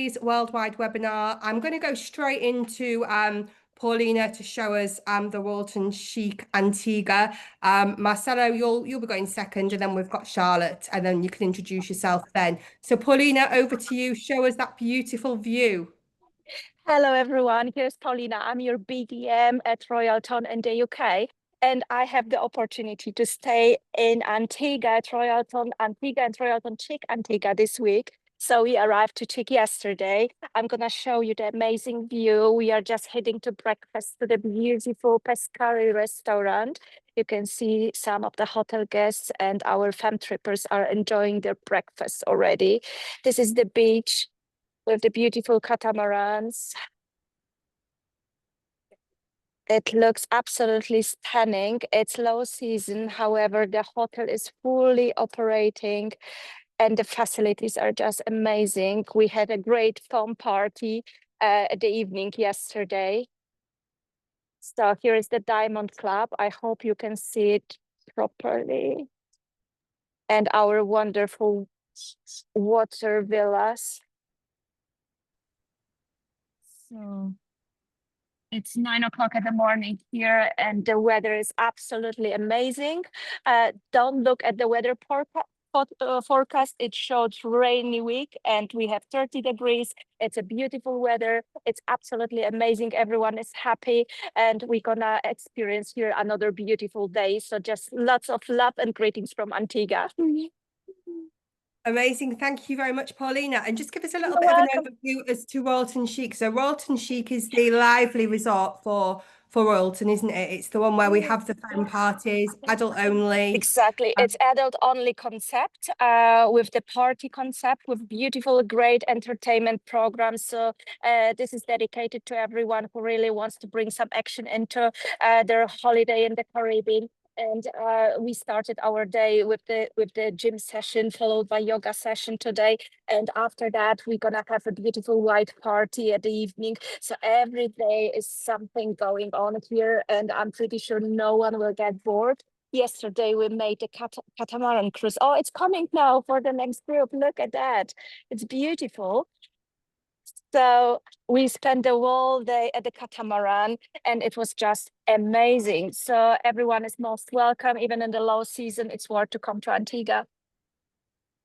today's worldwide webinar. I'm going to go straight into Paulina to show us the Royalton Chic Antigua. Marcelo, you'll be going second, and then we've got Charlotte, and then you can introduce yourself then. So Paulina, over to you. Show us that beautiful view. Hello, everyone. Here's Paulina. I'm your BDM at Royalton in the UK. And I have the opportunity to stay in Antigua at Royalton, Antigua and Royalton Chic Antigua this week. So we arrived to Chic yesterday. I'm going to show you the amazing view. We are just heading to breakfast to the beautiful Pescari restaurant. You can see some of the hotel guests and our fam trippers are enjoying their breakfast already. This is the beach with the beautiful catamarans. It looks absolutely stunning. It's low season, however, the hotel is fully operating and the facilities are just amazing. We had a great foam party at the evening yesterday. So here is the Diamond Club. I hope you can see it properly. And our wonderful water villas. So it's 9 o'clock in the morning here and the weather is absolutely amazing. Don't look at the weather forecast. It shows rainy week and we have 30 degrees. It's a beautiful weather. It's absolutely amazing. Everyone is happy and we're gonna experience here another beautiful day. So just lots of love and greetings from Antigua. Amazing. Thank you very much, Paulina. And just give us a little bit of an overview as to Royalton Chic. So Royalton Chic is the lively resort for Royalton, isn't it? It's the one where we have the fun parties, adult only. Exactly. It's adult only concept with the party concept with beautiful, great entertainment programs. So this is dedicated to everyone who really wants to bring some action into their holiday in the Caribbean. And we started our day with the gym session, followed by yoga session today. And after that, we're gonna have a beautiful white party at the evening. So every day is something going on here, and I'm pretty sure no one will get bored. Yesterday, we made the catamaran cruise. Oh, it's coming now for the next group. Look at that. It's beautiful. So we spent the whole day at the catamaran and it was just amazing. So everyone is most welcome, even in the low season, it's worth to come to Antigua.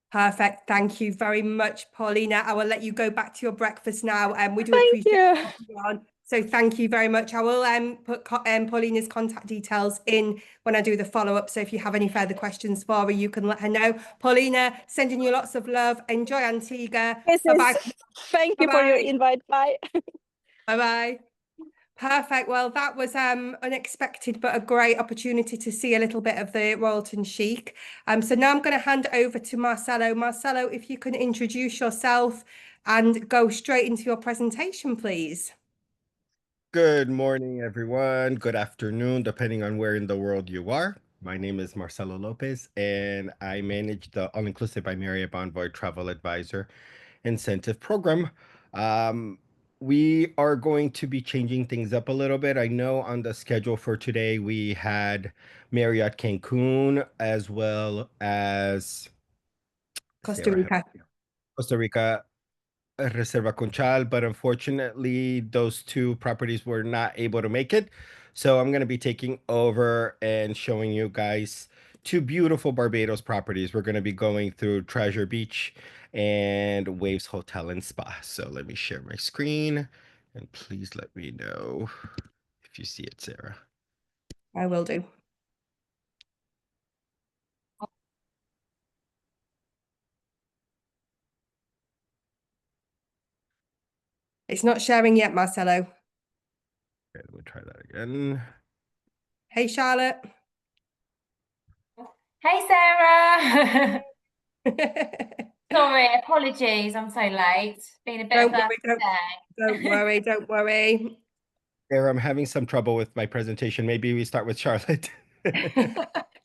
Perfect. Thank you very much, Paulina. I will let you go back to your breakfast now. We do Thank appreciate you. you. So thank you very much. I will put Paulina's contact details in when I do the follow-up. So if you have any further questions for her, you can let her know. Paulina, sending you lots of love. Enjoy Antigua. Bye-bye. Thank you for your invite. Bye. Bye-bye. Perfect. Well, that was unexpected, but a great opportunity to see a little bit of the Royalton Chic. So now I'm going to hand over to Marcelo. Marcelo, if you can introduce yourself and go straight into your presentation, please. Good morning, everyone. Good afternoon, depending on where in the world you are. My name is Marcelo Lopez, and I manage the All-Inclusive by Marriott Bonvoy Travel Advisor Incentive Program. We are going to be changing things up a little bit. I know on the schedule for today, we had Marriott Cancun as well as Costa Rica. Costa Rica Reserva Conchal, but unfortunately, those two properties were not able to make it. So I'm going to be taking over and showing you guys two beautiful Barbados properties. We're going to be going through Treasure Beach and Waves Hotel and Spa. So let me share my screen and please let me know if you see it, Sarah. I will do. It's not sharing yet, Marcelo. Okay, we'll try that again. Hey, Charlotte. Hey, Sarah. Sorry, apologies. I'm so late. Been a bit of a Don't worry, don't worry. Sarah, I'm having some trouble with my presentation. Maybe we start with Charlotte.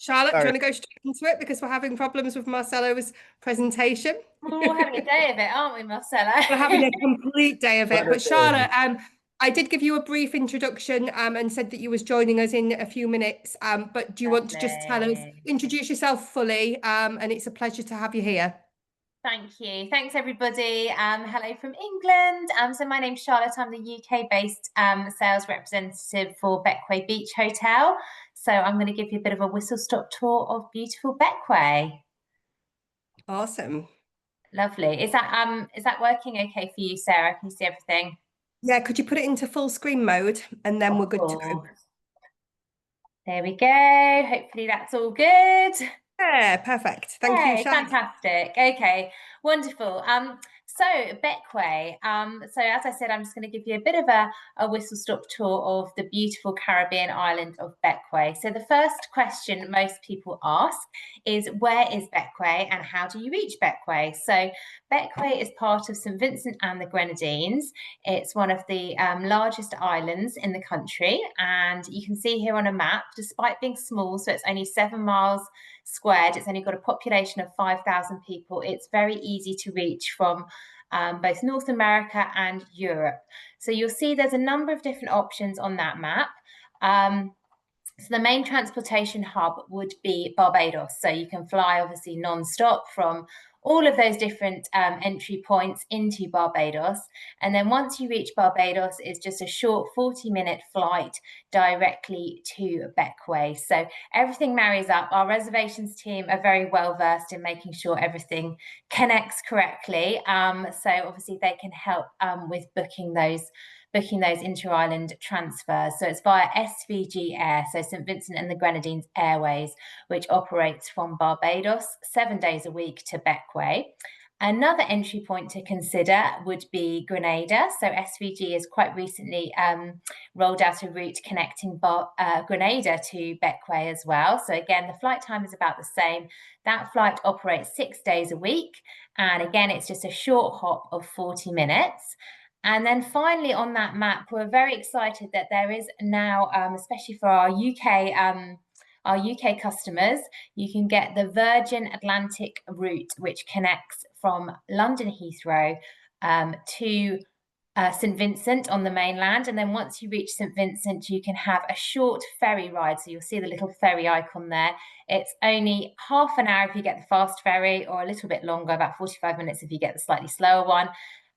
Charlotte, do you want to go straight into it because we're having problems with Marcelo's presentation? We're having a day of it, aren't we, Marcelo? We're having a complete day of it. But Charlotte, I did give you a brief introduction and said that you was joining us in a few minutes. But do you want to just tell us, introduce yourself fully? And it's a pleasure to have you here. Thank you. Thanks, everybody. Hello from England. So my name's Charlotte. I'm the UK-based sales representative for Bequia Beach Hotel. So I'm going to give you a bit of a whistle-stop tour of beautiful Bequia. Awesome. Lovely. Is that working okay for you, Sarah? Can you see everything? Yeah, could you put it into full screen mode and then we're good to go? There we go. Hopefully that's all good. Yeah, perfect. Thank you, Charlotte. Fantastic. Okay, wonderful. So Bequia. So as I said, I'm just going to give you a bit of a whistle-stop tour of the beautiful Caribbean island of Bequia. So the first question most people ask is, where is Bequia and how do you reach Bequia? So Bequia is part of St. Vincent and the Grenadines. It's one of the largest islands in the country, and you can see here on a map, despite being small, so it's only 7 miles squared, it's only got a population of 5,000 people. It's very easy to reach from both North America and Europe. So you'll see there's a number of different options on that map. So the main transportation hub would be Barbados. So you can fly obviously non-stop from all of those different entry points into Barbados. And then once you reach Barbados, it's just a short 40-minute flight directly to Bequia. So everything marries up. Our reservations team are very well versed in making sure everything connects correctly. So obviously they can help with booking those inter-island transfers. So it's via SVG Air, so St. Vincent and the Grenadines Airways, which operates from Barbados 7 days a week to Bequia. Another entry point to consider would be Grenada. So SVG has quite recently rolled out a route connecting Grenada to Bequia as well. So again, the flight time is about the same. That flight operates 6 days a week. And again, it's just a short hop of 40 minutes. And then finally on that map, we're very excited that there is now, especially for our UK customers, you can get the Virgin Atlantic route, which connects from London Heathrow to St. Vincent on the mainland. And then once you reach St. Vincent, you can have a short ferry ride. So you'll see the little ferry icon there. It's only half an hour if you get the fast ferry, or a little bit longer, about 45 minutes if you get the slightly slower one.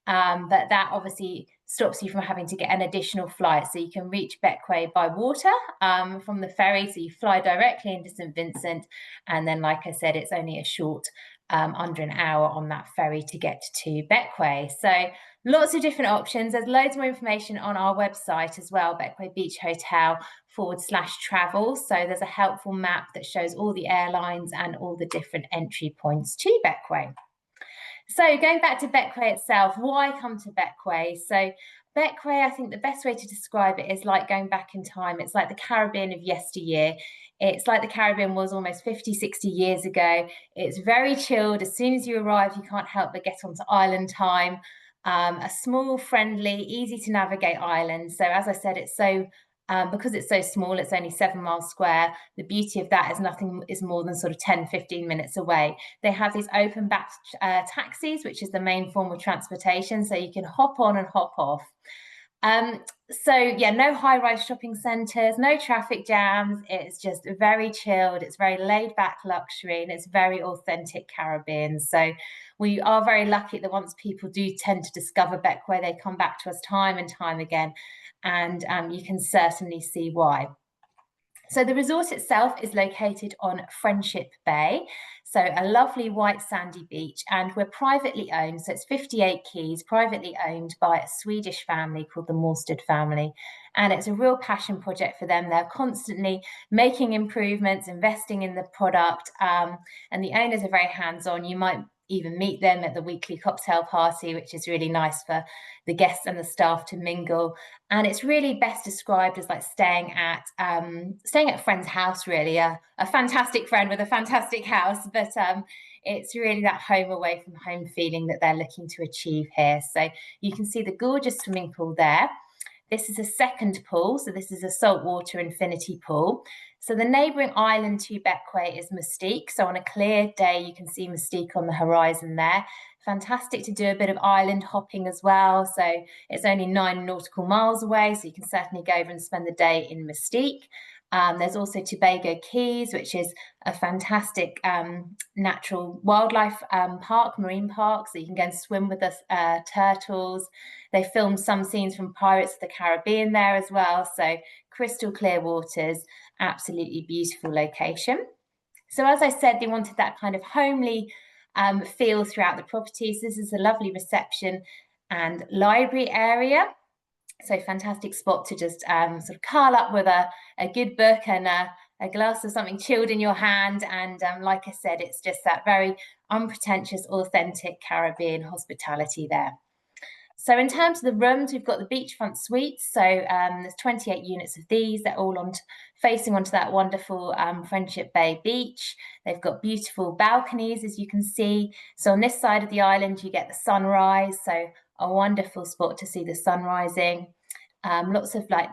But that obviously stops you from having to get an additional flight. So you can reach Bequia by water from the ferry. So you fly directly into St. Vincent. And then, like I said, it's only a short under an hour on that ferry to get to Bequia. So lots of different options. There's loads more information on our website as well, Bequia Beach Hotel /travel. So there's a helpful map that shows all the airlines and all the different entry points to Bequia. So going back to Bequia itself, why come to Bequia? So Bequia, I think the best way to describe it is like going back in time. It's like the Caribbean of yesteryear. It's like the Caribbean was almost 50, 60 years ago. It's very chilled. As soon as you arrive, you can't help but get onto island time. A small, friendly, easy to navigate island. So as I said, it's so because it's so small, it's only 7 miles square. The beauty of that is nothing is more than sort of 10, 15 minutes away. They have these open back taxis, which is the main form of transportation. So you can hop on and hop off. So yeah, no high-rise shopping centres, no traffic jams. It's just very chilled. It's very laid-back luxury, and it's very authentic Caribbean. So we are very lucky that once people do tend to discover Bequia, they come back to us time and time again, and you can certainly see why. So the resort itself is located on Friendship Bay, so a lovely white sandy beach, and we're privately owned. So it's 58 keys, privately owned by a Swedish family called the Morsted family. And it's a real passion project for them. They're constantly making improvements, investing in the product, and the owners are very hands-on. You might even meet them at the weekly cocktail party, which is really nice for the guests and the staff to mingle. And it's really best described as like staying at a friend's house, really, a fantastic friend with a fantastic house. But it's really that home away from home feeling that they're looking to achieve here. So you can see the gorgeous swimming pool there. This is a second pool, so this is a saltwater infinity pool. So the neighbouring island to Bequia is Mystique. So on a clear day, you can see Mystique on the horizon there. Fantastic to do a bit of island hopping as well. So it's only 9 nautical miles away, so you can certainly go over and spend the day in Mystique. There's also Tobago Keys, which is a fantastic natural wildlife park, marine park, so you can go and swim with the turtles. They filmed some scenes from Pirates of the Caribbean there as well, so crystal clear waters, absolutely beautiful location. So as I said, they wanted that kind of homely feel throughout the property. So this is a lovely reception and library area. So fantastic spot to just sort of curl up with a good book and a glass of something chilled in your hand. And like I said, it's just that very unpretentious, authentic Caribbean hospitality there. So in terms of the rooms, we've got the beachfront suites. So there's 28 units of these. They're all facing onto that wonderful Friendship Bay beach. They've got beautiful balconies, as you can see. So on this side of the island, you get the sunrise. So a wonderful spot to see the sun rising. Lots of like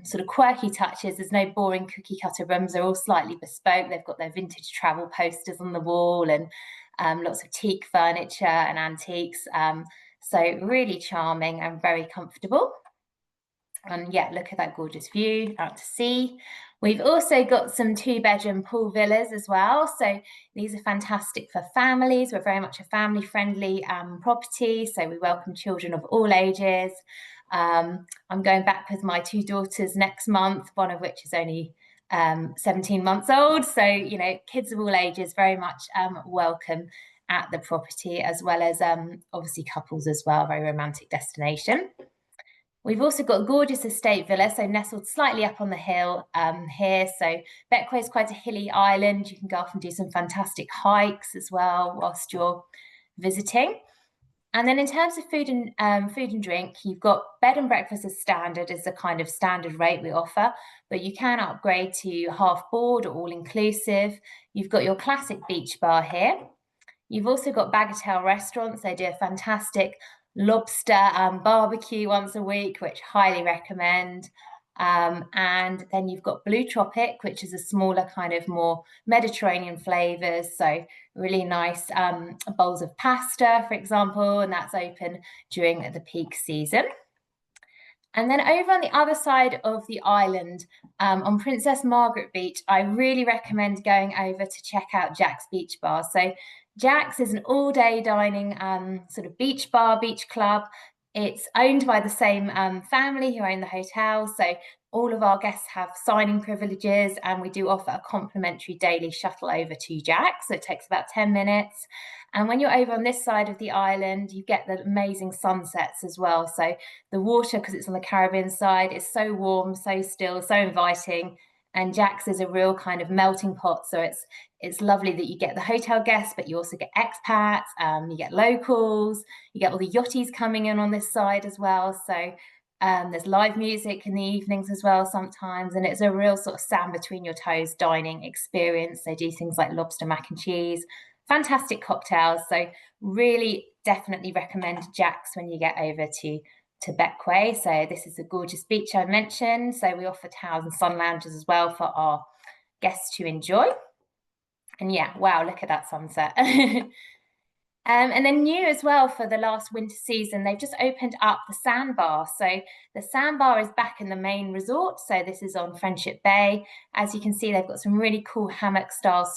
sort of quirky touches. There's no boring cookie cutter rooms. They're all slightly bespoke. They've got their vintage travel posters on the wall and lots of teak furniture and antiques. So really charming and very comfortable. And yeah, look at that gorgeous view out to sea. We've also got some 2-bedroom pool villas as well. So these are fantastic for families. We're very much a family-friendly property. So we welcome children of all ages. I'm going back with my 2 daughters next month, one of which is only 17 months old. So, you know, kids of all ages very much welcome at the property, as well as obviously couples as well, very romantic destination. We've also got a gorgeous estate villa, so nestled slightly up on the hill here. So Bequia is quite a hilly island. You can go off and do some fantastic hikes as well whilst you're visiting. And then in terms of food and drink, you've got bed and breakfast as standard, is the kind of standard rate we offer, but you can upgrade to half board or all inclusive. You've got your classic beach bar here. You've also got Bagatelle restaurants. They do a fantastic lobster barbecue once a week, which highly recommend. And then you've got Blue Tropic, which is a smaller kind of more Mediterranean flavors. So really nice bowls of pasta, for example, and that's open during the peak season. And then over on the other side of the island, on Princess Margaret Beach, I really recommend going over to check out Jack's Beach Bar. So Jack's is an all-day dining sort of beach bar, beach club. It's owned by the same family who own the hotel. So all of our guests have signing privileges, and we do offer a complimentary daily shuttle over to Jack's. So it takes about 10 minutes. And when you're over on this side of the island, you get the amazing sunsets as well. So the water, because it's on the Caribbean side, is so warm, so still, so inviting. And Jack's is a real kind of melting pot. So it's lovely that you get the hotel guests, but you also get expats, you get locals, you get all the yachties coming in on this side as well. So there's live music in the evenings as well sometimes. And it's a real sort of sand between your toes dining experience. They do things like lobster mac and cheese, fantastic cocktails. So really definitely recommend Jack's when you get over to Bequia. So this is a gorgeous beach I mentioned. So we offer towels and sun lounges as well for our guests to enjoy. And yeah, wow, look at that sunset. And then new as well for the last winter season, they've just opened up the sandbar. So the sandbar is back in the main resort. So this is on Friendship Bay. As you can see, they've got some really cool hammock style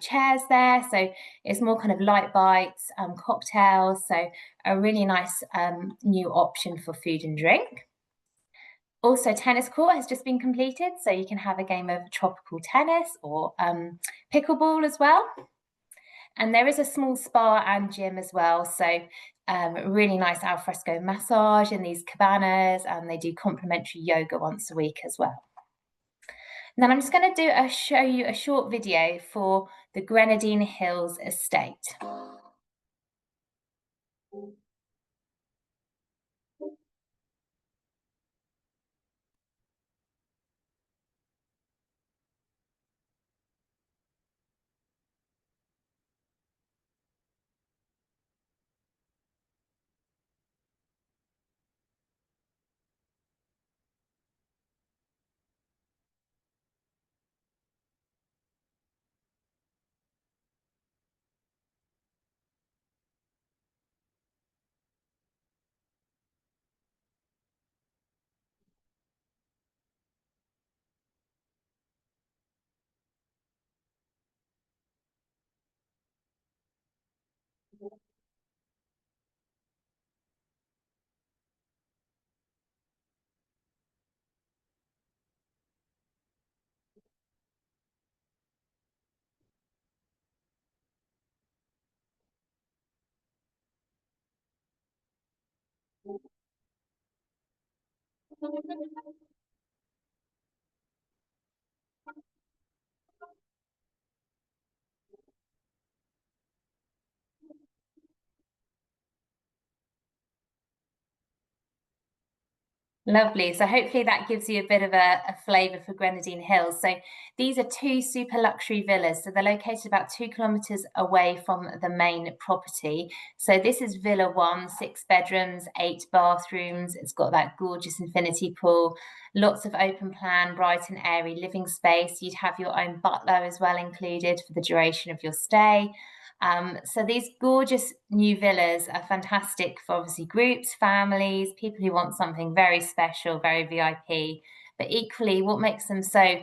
chairs there. So it's more kind of light bites, cocktails. So a really nice new option for food and drink. Also, tennis court has just been completed. So you can have a game of tropical tennis or pickleball as well. And there is a small spa and gym as well. So really nice alfresco massage in these cabanas, and they do complimentary yoga once a week as well. And then I'm just going to show you a short video for the Grenadine Hills estate. Lovely. So hopefully that gives you a bit of a flavour for Grenadine Hills. So these are two super luxury villas. So they're located about 2 kilometres away from the main property. So this is Villa 1, 6 bedrooms, 8 bathrooms. It's got that gorgeous infinity pool, lots of open plan, bright and airy living space. You'd have your own butler as well included for the duration of your stay. So these gorgeous new villas are fantastic for obviously groups, families, people who want something very special, very VIP. But equally, what makes them so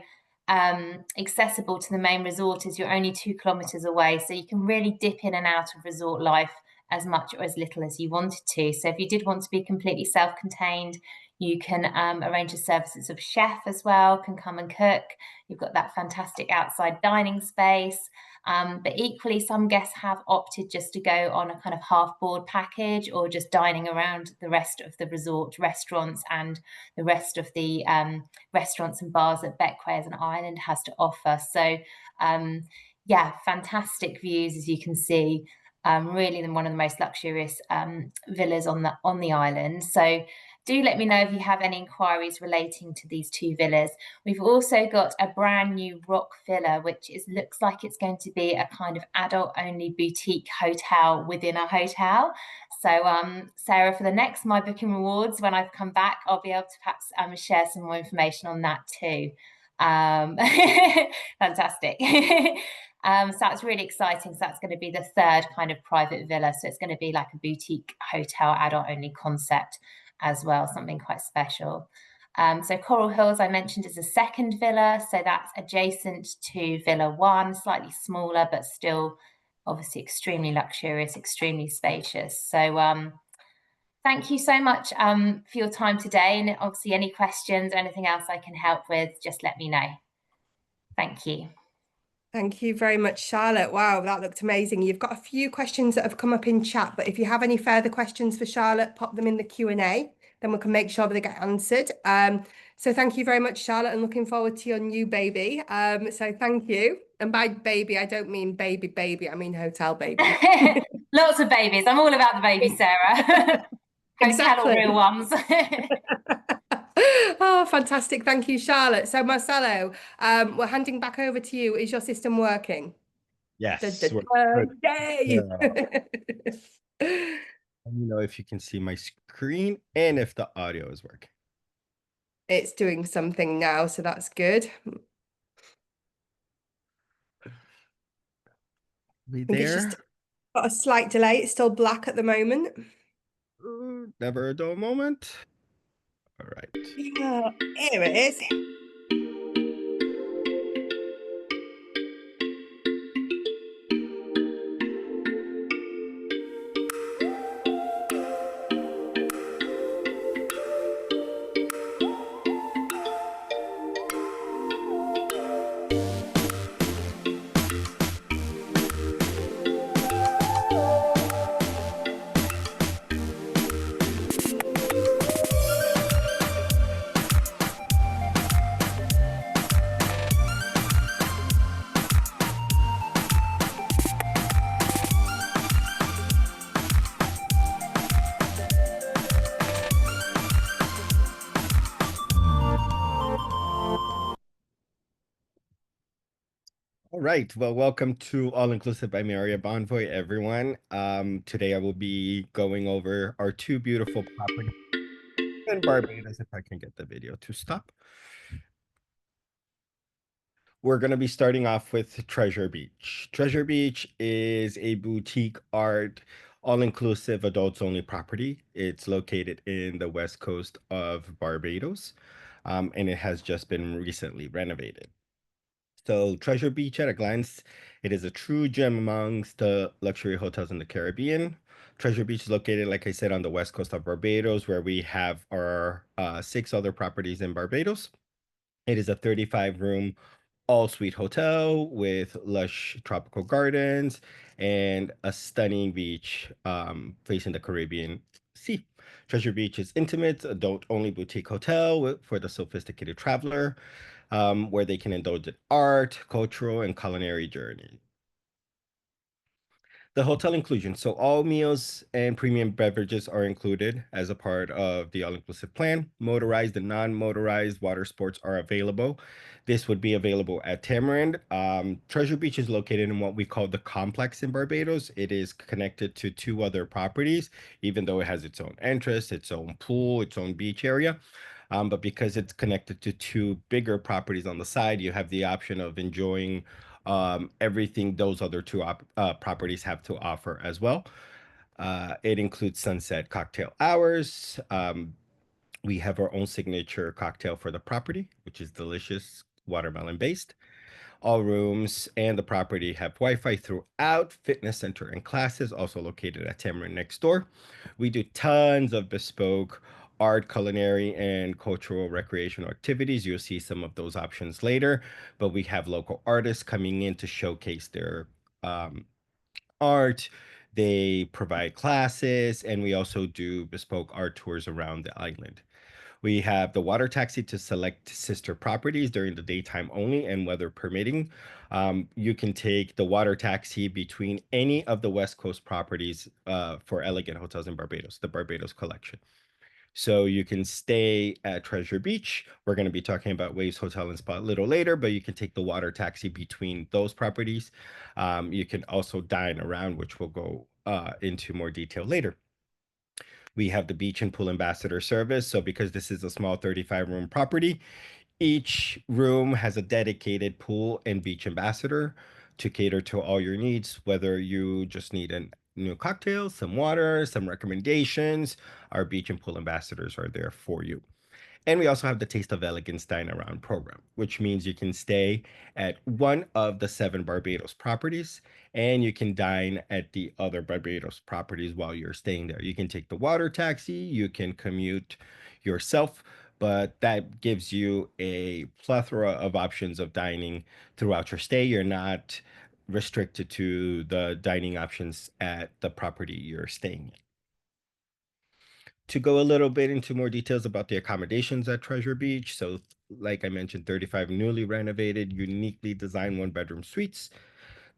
accessible to the main resort is you're only 2 kilometres away, so you can really dip in and out of resort life as much or as little as you wanted to. So if you did want to be completely self-contained, you can arrange the services of chef as well, can come and cook. You've got that fantastic outside dining space. But equally, some guests have opted just to go on a kind of half board package or just dining around the rest of the resort restaurants and the rest of the restaurants and bars that Bequia as an island has to offer. So yeah, fantastic views, as you can see. Really one of the most luxurious villas on the island. So do let me know if you have any inquiries relating to these two villas. We've also got a brand new rock villa, which looks like it's going to be a kind of adult-only boutique hotel within a hotel. So, Sarah, for the next My Booking Rewards, when I've come back, I'll be able to perhaps share some more information on that too. Fantastic. So that's really exciting. So that's going to be the third kind of private villa. So it's going to be like a boutique hotel adult-only concept as well, something quite special. So Coral Hills, I mentioned, is a second villa. So that's adjacent to Villa 1, slightly smaller, but still obviously extremely luxurious, extremely spacious. So thank you so much for your time today. And obviously any questions or anything else I can help with, just let me know. Thank you. Thank you very much, Charlotte. Wow, that looked amazing. You've got a few questions that have come up in chat, but if you have any further questions for Charlotte, pop them in the Q&A, then we can make sure that they get answered. So thank you very much, Charlotte, and looking forward to your new baby. So thank you. And by baby, I don't mean baby, I mean hotel baby. Lots of babies. I'm all about the babies, Sarah. Exactly. Hotel or real ones. Oh, fantastic. Thank you, Charlotte. So Marcelo, we're handing back over to you. Is your system working? Yes. Yay! Let me know if you can see my screen and if the audio is working. It's doing something now, so that's good. We I think it's there? just got a slight delay. It's still black at the moment. Never a dull moment. All right. Yeah, here it is. All right. Well, welcome to All Inclusive by Marriott Bonvoy, everyone. Today I will be going over our two beautiful properties in Barbados, if I can get the video to stop. We're going to be starting off with Treasure Beach. Treasure Beach is a boutique art, all-inclusive, adults-only property. It's located in the west coast of Barbados, and it has just been recently renovated. So Treasure Beach at a glance, it is a true gem amongst the luxury hotels in the Caribbean. Treasure Beach is located, like I said, on the west coast of Barbados, where we have our 6 other properties in Barbados. It is a 35-room all-suite hotel with lush tropical gardens and a stunning beach facing the Caribbean see. Treasure Beach is intimate, adult-only boutique hotel for the sophisticated traveler, where they can indulge in art, cultural, and culinary journey. The hotel inclusion. So all meals and premium beverages are included as a part of the all-inclusive plan. Motorized and non-motorized water sports are available. This would be available at Tamarind. Treasure Beach is located in what we call the complex in Barbados. It is connected to 2 other properties, even though it has its own entrance, its own pool, its own beach area. But because it's connected to 2 bigger properties on the side, you have the option of enjoying everything those other 2 properties have to offer as well. It includes sunset cocktail hours. We have our own signature cocktail for the property, which is delicious, watermelon based. All rooms and the property have Wi-Fi throughout. Fitness center and classes also located at Tamarind next door. We do tons of bespoke art, culinary, and cultural recreational activities. You'll see some of those options later, but we have local artists coming in to showcase their art. They provide classes, and we also do bespoke art tours around the island. We have the water taxi to select sister properties during the daytime only and weather permitting. You can take the water taxi between any of the West Coast properties for Elegant Hotels in Barbados, the Barbados Collection. So you can stay at Treasure Beach. We're going to be talking about Waves Hotel and Spa a little later, but you can take the water taxi between those properties. You can also dine around, which we'll go into more detail later. We have the beach and pool ambassador service. So because this is a small 35-room property, each room has a dedicated pool and beach ambassador to cater to all your needs, whether you just need a new cocktail, some water, some recommendations. Our beach and pool ambassadors are there for you. And we also have the Taste of Elegance Dine Around program, which means you can stay at one of the 7 Barbados properties and you can dine at the other Barbados properties while you're staying there. You can take the water taxi, you can commute yourself, but that gives you a plethora of options of dining throughout your stay. You're not restricted to the dining options at the property you're staying in. To go a little bit into more details about the accommodations at Treasure Beach. So like I mentioned, 35 newly renovated, uniquely designed 1-bedroom suites.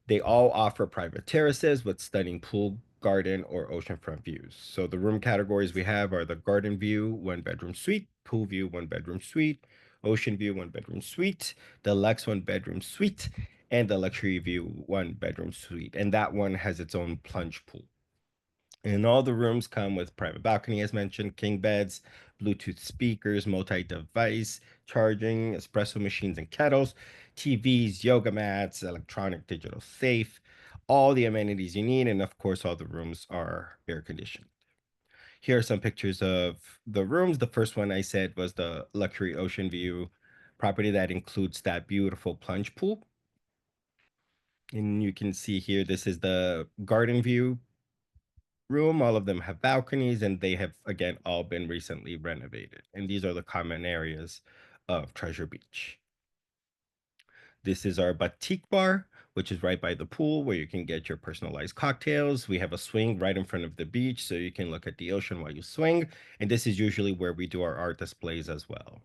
They all offer private terraces with stunning pool, garden, or oceanfront views. So the room categories we have are the garden view, 1-bedroom suite, pool view, 1-bedroom suite, ocean view, 1-bedroom suite, deluxe 1-bedroom suite, and the luxury view, 1-bedroom suite. And that one has its own plunge pool. And all the rooms come with private balcony, as mentioned, king beds, Bluetooth speakers, multi-device charging, espresso machines and kettles, TVs, yoga mats, electronic digital safe, all the amenities you need. And of course, all the rooms are air conditioned. Here are some pictures of the rooms. The first one I said was the luxury ocean view property that includes that beautiful plunge pool. And you can see here, this is the garden view room. All of them have balconies and they have, again, all been recently renovated. And these are the common areas of Treasure Beach. This is our boutique bar, which is right by the pool where you can get your personalized cocktails. We have a swing right in front of the beach so you can look at the ocean while you swing. And this is usually where we do our art displays as well.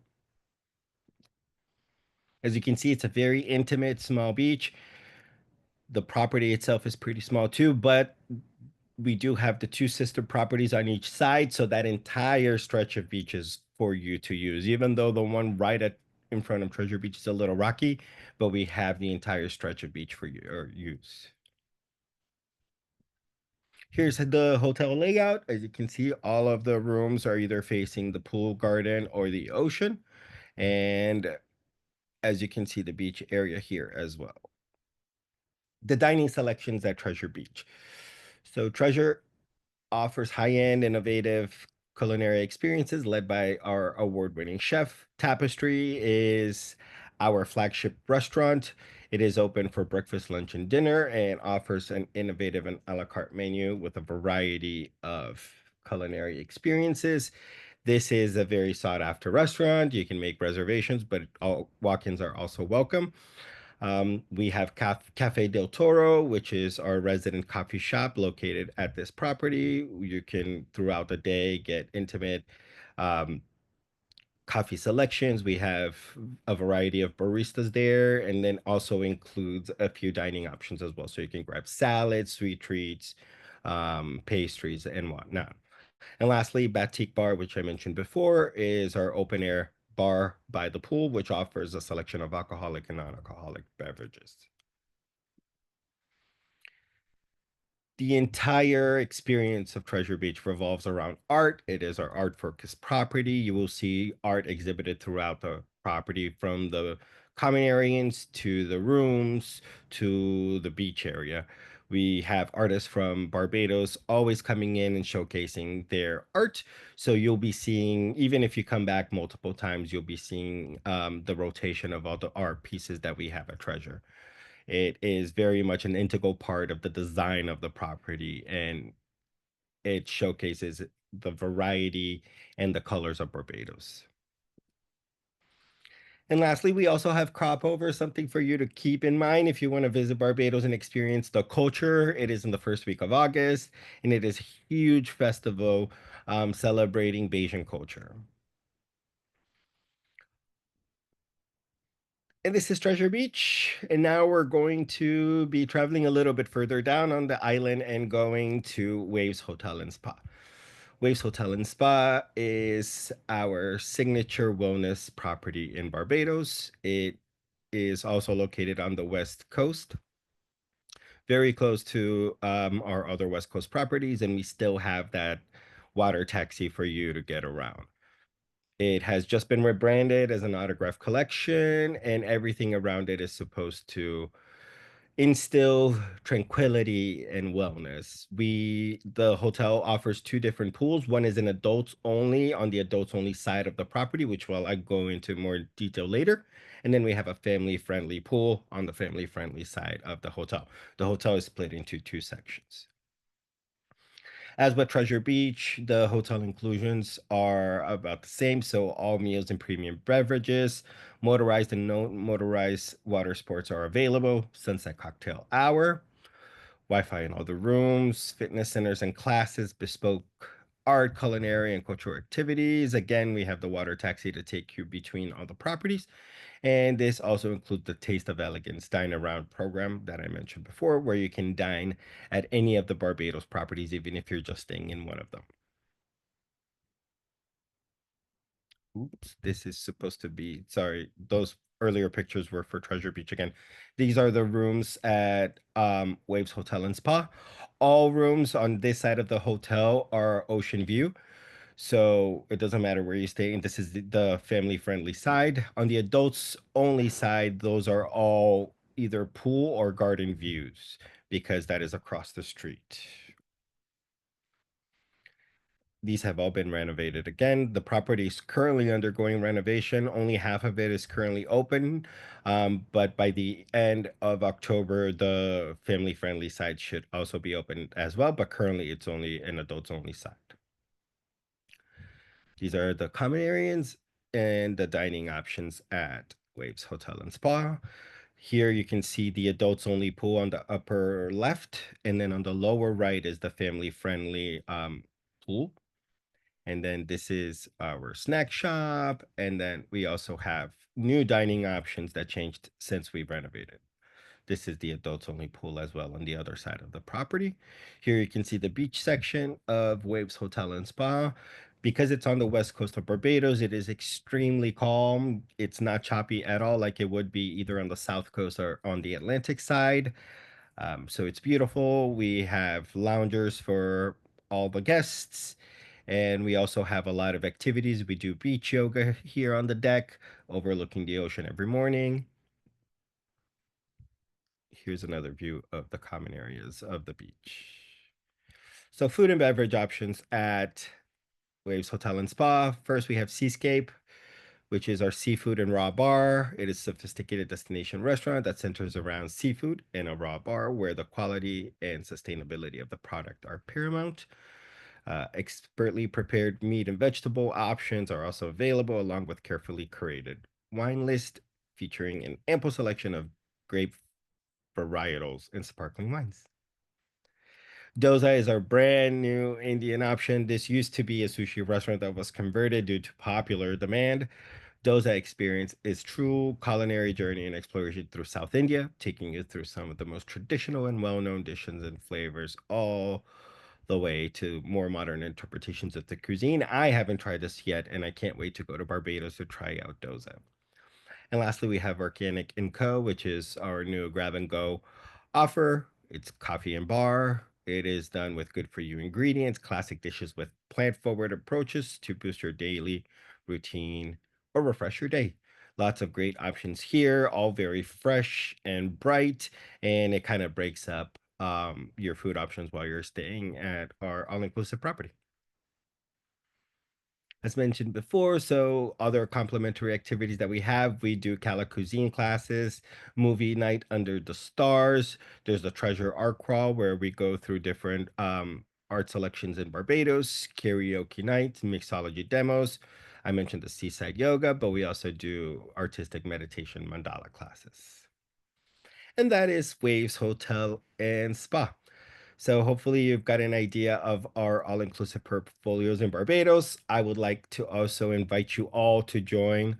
As you can see, it's a very intimate, small beach. The property itself is pretty small too, but we do have the 2 sister properties on each side, so that entire stretch of beaches for you to use, even though the one in front of Treasure Beach is a little rocky, but we have the entire stretch of beach for you or use. Here's the hotel layout. As you can see, all of the rooms are either facing the pool, garden, or the ocean. And as you can see, the beach area here as well. The dining selections at Treasure Beach. So Treasure offers high-end, innovative culinary experiences led by our award-winning chef. Tapestry is our flagship restaurant. It is open for breakfast, lunch, and dinner and offers an innovative and a la carte menu with a variety of culinary experiences. This is a very sought-after restaurant. You can make reservations, but all walk-ins are also welcome. We have Cafe del Toro, which is our resident coffee shop located at this property. You can, throughout the day, get intimate um, coffee selections. We have a variety of baristas there, and then also includes a few dining options as well. So you can grab salads, sweet treats, pastries, and whatnot. And lastly, Batik Bar, which I mentioned before, is our open air bar by the pool, which offers a selection of alcoholic and non-alcoholic beverages. The entire experience of Treasure Beach revolves around art. It is our art-focused property. You will see art exhibited throughout the property, from the common areas to the rooms to the beach area. We have artists from Barbados always coming in and showcasing their art. So you'll be seeing, even if you come back multiple times, you'll be seeing the rotation of all the art pieces that we have at Treasure. It is very much an integral part of the design of the property, and it showcases the variety and the colors of Barbados. And lastly, we also have crop over, something for you to keep in mind if you want to visit Barbados and experience the culture. It is in the first week of August, and it is a huge festival celebrating Bajan culture. And this is Treasure Beach. And now we're going to be traveling a little bit further down on the island and going to Waves Hotel and Spa. Waves Hotel and Spa is our signature wellness property in Barbados. It is also located on the West Coast, very close to our other West Coast properties, and we still have that water taxi for you to get around. It has just been rebranded as an autograph collection, and everything around it is supposed to instill tranquility and wellness. The hotel offers two different pools. One is an adults only, on the adults only side of the property, which I go into more detail later. And then we have a family friendly pool on the family friendly side of the hotel. The hotel is split into two sections. As with Treasure Beach, the hotel inclusions are about the same. So all meals and premium beverages, motorized and non-motorized water sports are available. Sunset cocktail hour, Wi-Fi in all the rooms, fitness centers and classes, bespoke art, culinary, and cultural activities. Again, we have the water taxi to take you between all the properties. And this also includes the Taste of Elegance Dine Around program that I mentioned before, where you can dine at any of the Barbados properties, even if you're just staying in one of them. Oops, this is supposed to be, sorry, those earlier pictures were for Treasure Beach again. These are the rooms at Waves Hotel and Spa. All rooms on this side of the hotel are ocean view. So it doesn't matter where you stay. And this is the family friendly side. On the adults only side, those are all either pool or garden views, because that is across the street. These have all been renovated. Again, the property is currently undergoing renovation. Only half of it is currently open. But by the end of October, the family friendly side should also be open as well. But currently it's only an adults only side. These are the common areas and the dining options at Waves Hotel and Spa. Here you can see the adults only pool on the upper left, and then on the lower right is the family friendly pool. And then this is our snack shop. And then we also have new dining options that changed since we renovated. This is the adults only pool as well on the other side of the property. Here you can see the beach section of Waves Hotel and Spa. Because it's on the west coast of Barbados, it is extremely calm. It's not choppy at all like it would be either on the south coast or on the Atlantic side. So it's beautiful. We have loungers for all the guests. And we also have a lot of activities. We do beach yoga here on the deck, overlooking the ocean every morning. Here's another view of the common areas of the beach. So food and beverage options at Waves Hotel and Spa. First, we have Seascape, which is our seafood and raw bar. It is a sophisticated destination restaurant that centers around seafood and a raw bar, where the quality and sustainability of the product are paramount. Expertly prepared meat and vegetable options are also available, along with carefully curated wine list featuring an ample selection of grape varietals and sparkling wines. Dosa is our brand new Indian option. This used to be a sushi restaurant that was converted due to popular demand. Dosa Experience is true culinary journey and exploration through South India, taking you through some of the most traditional and well-known dishes and flavors, all the way to more modern interpretations of the cuisine. I haven't tried this yet, and I can't wait to go to Barbados to try out Dosa. And lastly, we have Organic & Co., which is our new grab-and-go offer. It's coffee and bar. It is done with good-for-you ingredients, classic dishes with plant-forward approaches to boost your daily routine or refresh your day. Lots of great options here, all very fresh and bright, and it kind of breaks up your food options while you're staying at our all-inclusive property. As mentioned before, so other complimentary activities that we have, we do Cala Cuisine classes, movie night under the stars. There's the treasure art crawl where we go through different art selections in Barbados, karaoke nights, mixology demos. I mentioned the seaside yoga, but we also do artistic meditation mandala classes. And that is Waves Hotel and Spa. So hopefully you've got an idea of our all-inclusive portfolios in Barbados. I would like to also invite you all to join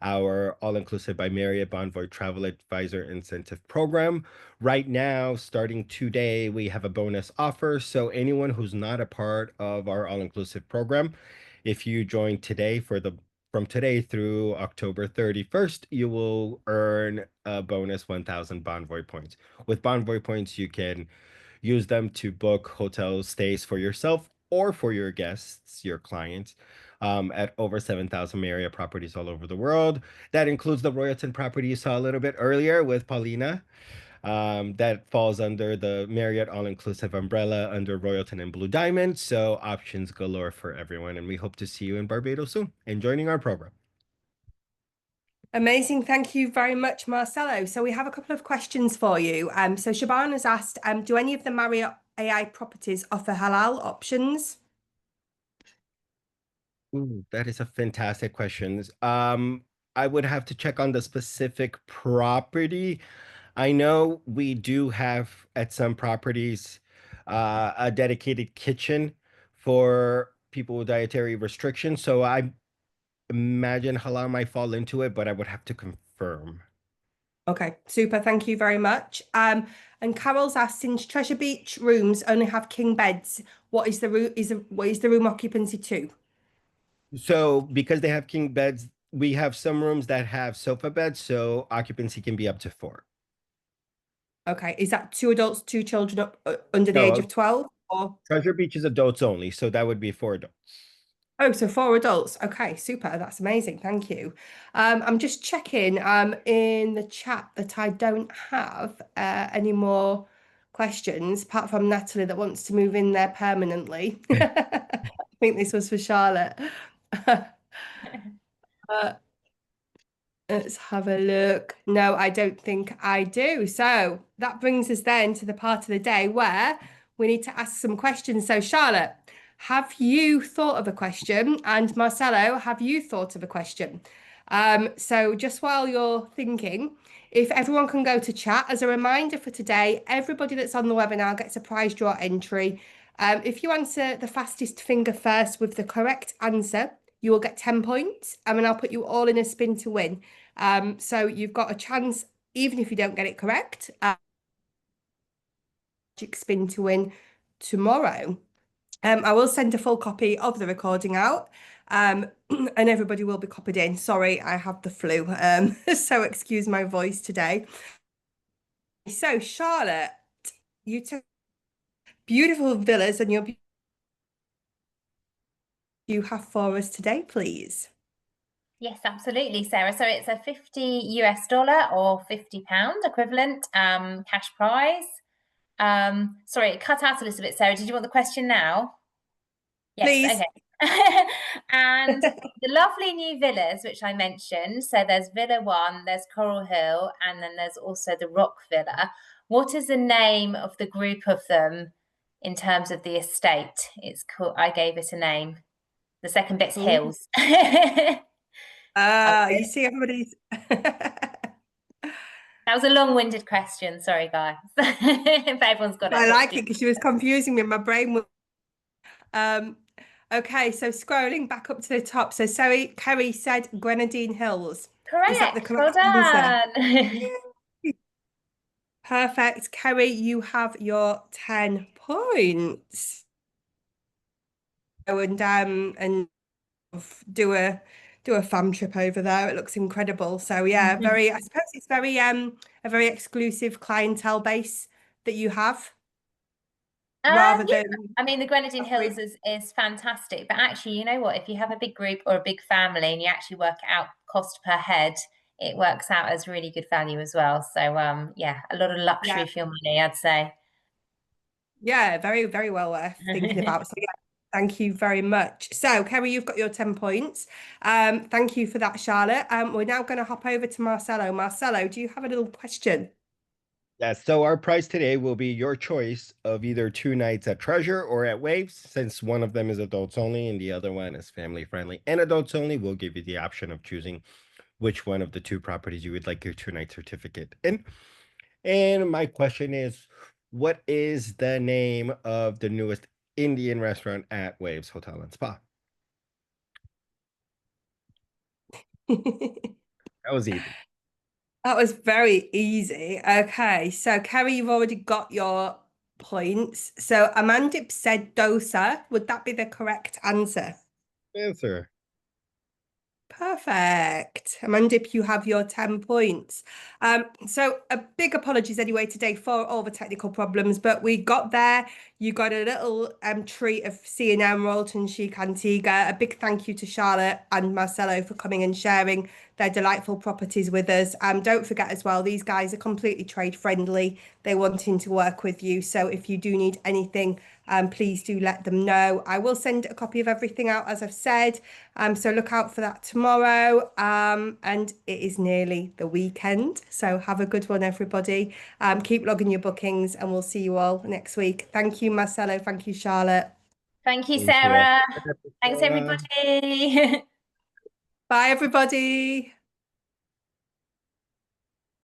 our All-Inclusive by Marriott Bonvoy Travel Advisor Incentive Program. Right now, starting today, we have a bonus offer. So anyone who's not a part of our all-inclusive program, if you join today from today through October 31st, you will earn a bonus 1,000 Bonvoy points. With Bonvoy points, you can use them to book hotel stays for yourself or for your guests, your clients, at over 7,000 Marriott properties all over the world. That includes the Royalton property you saw a little bit earlier with Paulina. That falls under the Marriott all-inclusive umbrella under Royalton and Blue Diamond. So options galore for everyone. And we hope to see you in Barbados soon and joining our program. Amazing. Thank you very much, Marcelo. So we have a couple of questions for you. So Shaban has asked, do any of the Marriott AI properties offer halal options? Ooh, that is a fantastic question. I would have to check on the specific property. I know we do have at some properties a dedicated kitchen for people with dietary restrictions. So I imagine halal might fall into it, but I would have to confirm. Okay, super. Thank you very much. And Carol's asked, since Treasure Beach rooms only have king beds, what is the room occupancy to? So because they have king beds, we have some rooms that have sofa beds, so occupancy can be up to 4. Okay, is that 2 adults, 2 children under the No, age of 12? Or Treasure Beach is adults only, so that would be 4 adults. oh, so 4 adults. Okay, super. That's amazing. Thank you. I'm just checking in the chat that I don't have any more questions apart from Natalie that wants to move in there permanently. I think this was for Charlotte. Uh, Let's have a look. No, I don't think I do. So that brings us then to the part of the day where we need to ask some questions. So Charlotte, have you thought of a question? And Marcelo, have you thought of a question? So just while you're thinking, if everyone can go to chat, as a reminder for today, everybody that's on the webinar gets a prize draw entry. If you answer the fastest finger first with the correct answer, you will get 10 points, and then I'll put you all in a spin to win. So you've got a chance, even if you don't get it correct, magic spin to win tomorrow. I will send a full copy of the recording out, and everybody will be copied in. Sorry, I have the flu, so excuse my voice today. So Charlotte, you took beautiful villas and you have for us today, please. Yes, absolutely, Sarah. So it's a $50 or £50 equivalent cash prize. Sorry, it cut out a little bit, Sarah. Did you want the question now? Yes, Please. Okay. And the lovely new villas, which I mentioned. So there's Villa 1, there's Coral Hill, and then there's also the Rock Villa. What is the name of the group of them in terms of the estate? It's called, I gave it a name. The second bit's Hills. You see everybody's That was a long-winded question. Sorry, guys. But everyone's got it. I like it because she was confusing me. My brain was. Okay, so scrolling back up to the top. So Kerry said Grenadine Hills. Is that the Correct. Well correct answer? done. Perfect. Kerry, you have your 10 points. And do a fam trip over there. It looks incredible. So yeah, I suppose it's very a very exclusive clientele base that you have rather Yeah, than I mean, the Grenadine Hills is fantastic, but actually, you know what? If you have a big group or a big family and you actually work out cost per head, it works out as really good value as well. So yeah, a lot of luxury for your money, I'd say. yeah, very, very well worth thinking about. So yeah, thank you very much. So Kerry, you've got your 10 points. Thank you for that, Charlotte. We're now going to hop over to Marcelo. Marcelo, do you have a little question? Yes, so our prize today will be your choice of either 2 nights at Treasure or at Waves. Since one of them is adults only and the other one is family friendly and adults only, we'll give you the option of choosing which one of the 2 properties you would like your 2-night certificate in. And my question is, what is the name of the newest Indian restaurant at Waves Hotel and Spa? That was easy. That was very easy. Okay, so Kerry, you've already got your points. So Amandip said dosa. Would that be the correct answer? Answer. Perfect. Amandip, you have your 10 points. So a big apologies anyway today for all the technical problems, but we got there. You got a little treat of seeing Royalton, Chic, Antigua. A big thank you to Charlotte and Marcelo for coming and sharing their delightful properties with us. Don't forget as well, these guys are completely trade friendly. They're wanting to work with you. So if you do need anything, please do let them know. I will send a copy of everything out, as I've said. So look out for that tomorrow. And it is nearly the weekend. So have a good one, everybody. Keep logging your bookings and we'll see you all next week. Thank you, Marcelo. Thank you, Charlotte. Thank you, Thank you all. Sarah. Thanks, everybody. Bye, everybody.